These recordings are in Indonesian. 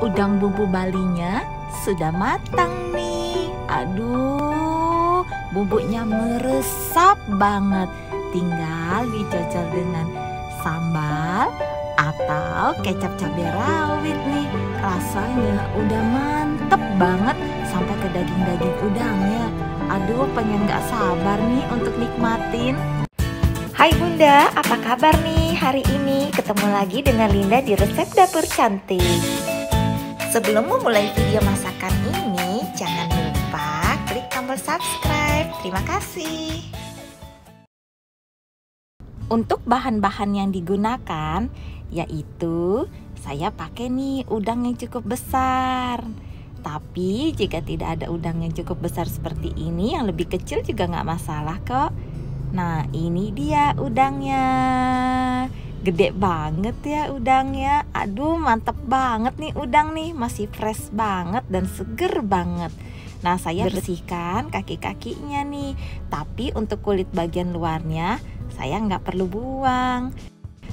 udang bumbu Balinya sudah matang nih. Aduh, bumbunya meresap banget. Tinggal dicocol dengan sambal atau kecap cabai rawit nih. Rasanya udah mantep banget sampai ke daging-daging udangnya. Aduh, pengen gak sabar nih untuk nikmatin. Hai Bunda, apa kabar nih hari ini? Ketemu lagi dengan Linda di resep dapur cantik. Sebelum memulai video masakan ini, jangan lupa klik tombol subscribe. Terima kasih. Untuk bahan-bahan yang digunakan yaitu saya pakai nih udang yang cukup besar. Tapi jika tidak ada udang yang cukup besar seperti ini, yang lebih kecil juga nggak masalah kok. Nah, ini dia udangnya. Gede banget ya udangnya. Aduh, mantep banget nih udang nih. Masih fresh banget dan seger banget. Nah, saya bersihkan kaki-kakinya nih. Tapi untuk kulit bagian luarnya saya nggak perlu buang.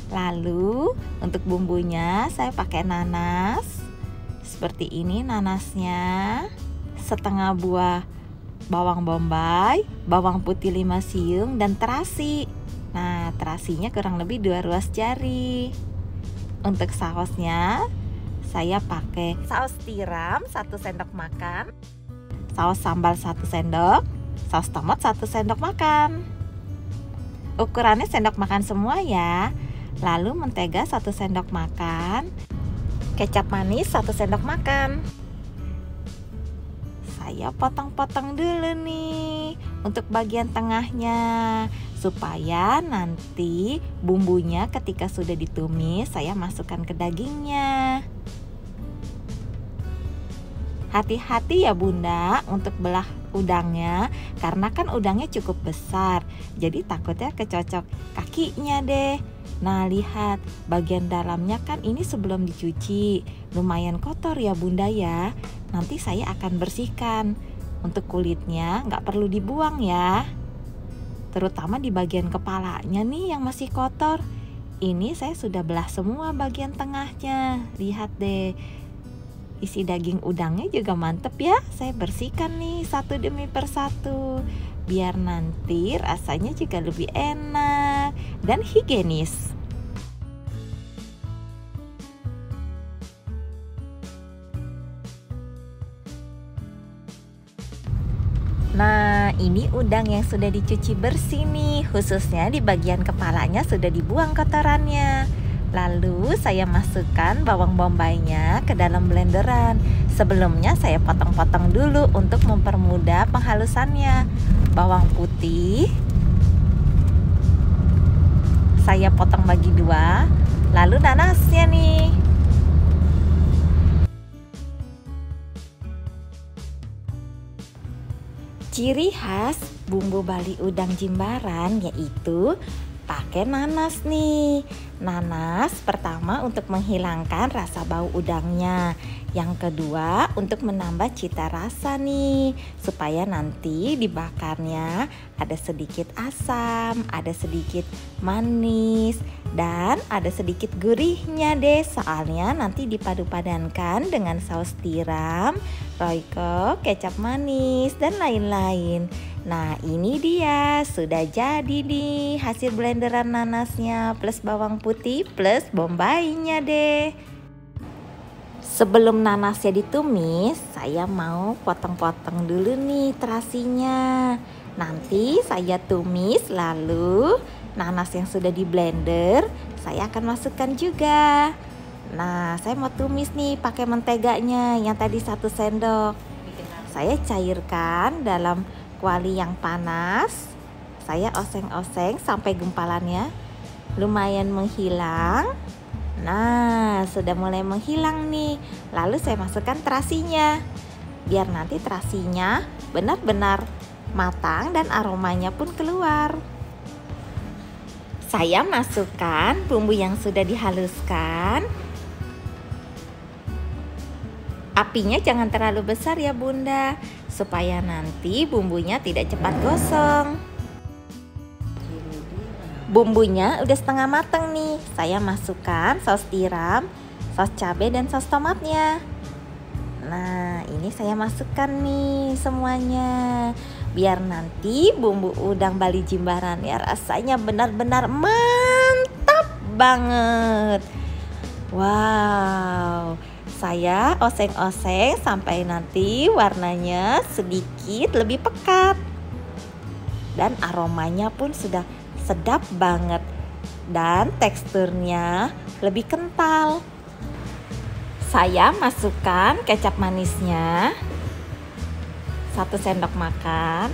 Lalu untuk bumbunya saya pakai nanas. Seperti ini nanasnya. Setengah buah bawang bombay, bawang putih 5 siung, dan terasi. Nah, terasinya kurang lebih 2 ruas jari. Untuk sausnya saya pakai saus tiram 1 sendok makan, saus sambal 1 sendok, saus tomat 1 sendok makan. Ukurannya sendok makan semua ya. Lalu mentega 1 sendok makan, kecap manis 1 sendok makan. Saya potong-potong dulu nih untuk bagian tengahnya, supaya nanti bumbunya ketika sudah ditumis saya masukkan ke dagingnya. Hati-hati ya Bunda untuk belah udangnya, karena kan udangnya cukup besar, jadi takutnya kecocok kakinya deh. Nah, lihat bagian dalamnya kan ini sebelum dicuci lumayan kotor ya Bunda ya. Nanti saya akan bersihkan. Untuk kulitnya nggak perlu dibuang ya, terutama di bagian kepalanya nih yang masih kotor. Ini saya sudah belah semua bagian tengahnya. Lihat deh, isi daging udangnya juga mantep ya. Saya bersihkan nih satu demi persatu, biar nanti rasanya juga lebih enak dan higienis. Nah, ini udang yang sudah dicuci bersih nih, khususnya di bagian kepalanya sudah dibuang kotorannya. Lalu saya masukkan bawang bombaynya ke dalam blenderan. Sebelumnya saya potong-potong dulu untuk mempermudah penghalusannya. Bawang putih saya potong bagi 2. Lalu nanasnya nih. Ciri khas bumbu Bali udang Jimbaran yaitu pakai nanas nih. Nanas pertama untuk menghilangkan rasa bau udangnya. Yang kedua untuk menambah cita rasa nih, supaya nanti dibakarnya ada sedikit asam, ada sedikit manis, dan ada sedikit gurihnya deh. Soalnya nanti dipadu-padankan dengan saus tiram, royco, kecap manis, dan lain-lain. Nah, ini dia sudah jadi nih hasil blenderan nanasnya plus bawang putih plus bombaynya deh. Sebelum nanasnya ditumis, saya mau potong-potong dulu nih terasinya. Nanti saya tumis, lalu nanas yang sudah di blender saya akan masukkan juga. Nah, saya mau tumis nih pakai menteganya yang tadi 1 sendok. Saya cairkan dalam kuali yang panas. Saya oseng-oseng sampai gumpalannya lumayan menghilang. Nah, sudah mulai menghilang nih. Lalu saya masukkan terasinya, biar nanti terasinya benar-benar matang dan aromanya pun keluar. Saya masukkan bumbu yang sudah dihaluskan. Apinya jangan terlalu besar ya Bunda, supaya nanti bumbunya tidak cepat gosong. Bumbunya udah setengah matang nih. Saya masukkan saus tiram, saus cabai, dan saus tomatnya. Nah, ini saya masukkan nih semuanya. Biar nanti bumbu udang Bali Jimbaran ya rasanya benar-benar mantap banget. Wow, saya oseng-oseng sampai nanti warnanya sedikit lebih pekat. Dan aromanya pun sudah sedap banget. Dan teksturnya lebih kental. Saya masukkan kecap manisnya 1 sendok makan.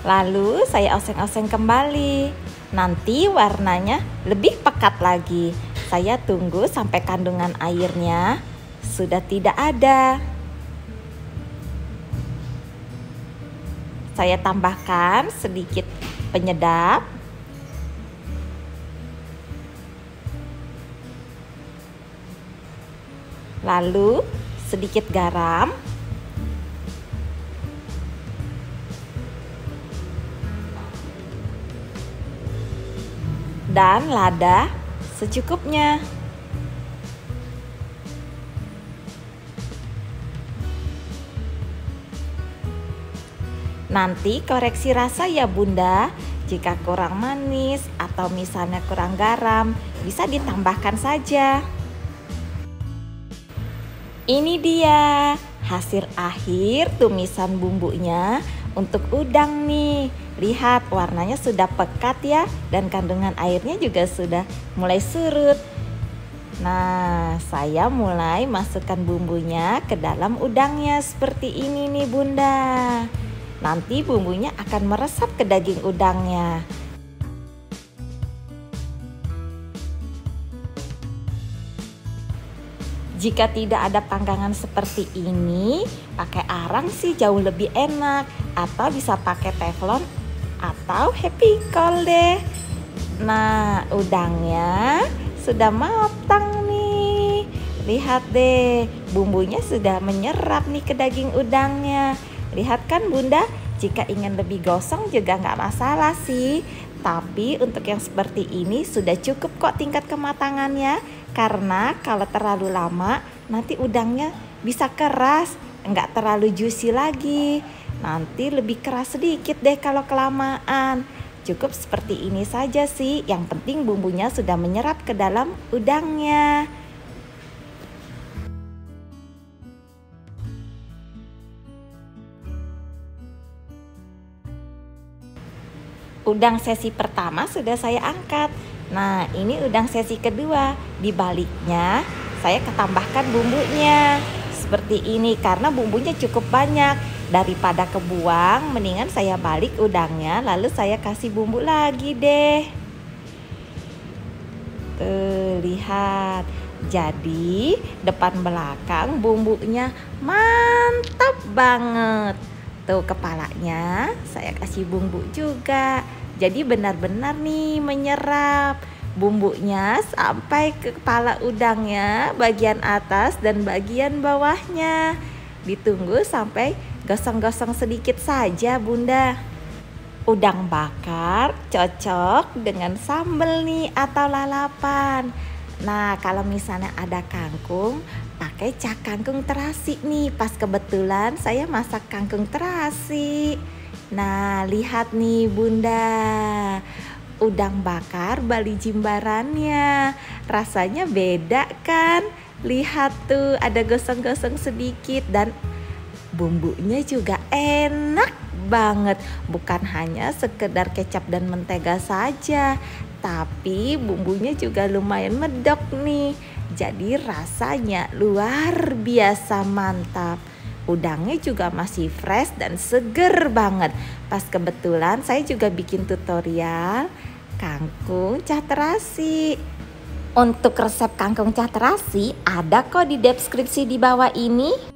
Lalu saya oseng-oseng kembali. Nanti warnanya lebih pekat lagi. Saya tunggu sampai kandungan airnya sudah tidak ada. Saya tambahkan sedikit penyedap. Lalu sedikit garam. Dan lada secukupnya. Nanti koreksi rasa ya Bunda. Jika kurang manis atau misalnya kurang garam, bisa ditambahkan saja. Ini dia hasil akhir tumisan bumbunya untuk udang nih. Lihat warnanya sudah pekat ya, dan kandungan airnya juga sudah mulai surut. Nah, saya mulai masukkan bumbunya ke dalam udangnya seperti ini nih Bunda. Nanti bumbunya akan meresap ke daging udangnya. Jika tidak ada panggangan seperti ini, pakai arang sih jauh lebih enak. Atau bisa pakai teflon atau happy coil deh. Nah, udangnya sudah matang nih. Lihat deh, bumbunya sudah menyerap nih ke daging udangnya. Lihat kan Bunda, jika ingin lebih gosong juga nggak masalah sih. Tapi untuk yang seperti ini sudah cukup kok tingkat kematangannya. Karena kalau terlalu lama nanti udangnya bisa keras, nggak terlalu juicy lagi. Nanti lebih keras sedikit deh kalau kelamaan. Cukup seperti ini saja sih, yang penting bumbunya sudah menyerap ke dalam udangnya. Udang sesi pertama sudah saya angkat. Nah, ini udang sesi kedua. Di baliknya saya tambahkan bumbunya seperti ini karena bumbunya cukup banyak. Daripada kebuang, mendingan saya balik udangnya lalu saya kasih bumbu lagi deh. Tuh, lihat. Jadi depan belakang bumbunya mantap banget. Tuh, kepalanya saya kasih bumbu juga. Jadi benar-benar nih menyerap bumbunya sampai ke kepala udangnya, bagian atas dan bagian bawahnya. Ditunggu sampai gosong-gosong sedikit saja Bunda. Udang bakar cocok dengan sambal nih atau lalapan. Nah, kalau misalnya ada kangkung, pakai cak kangkung terasi nih. Pas kebetulan saya masak kangkung terasi. Nah, lihat nih Bunda, udang bakar Bali Jimbarannya. Rasanya beda kan? Lihat tuh, ada gosong-gosong sedikit dan bumbunya juga enak banget. Bukan hanya sekedar kecap dan mentega saja, tapi bumbunya juga lumayan medok nih. Jadi rasanya luar biasa mantap. Udangnya juga masih fresh dan seger banget. Pas kebetulan saya juga bikin tutorial kangkung cah terasi. Untuk resep kangkung cah terasi ada kok di deskripsi di bawah ini.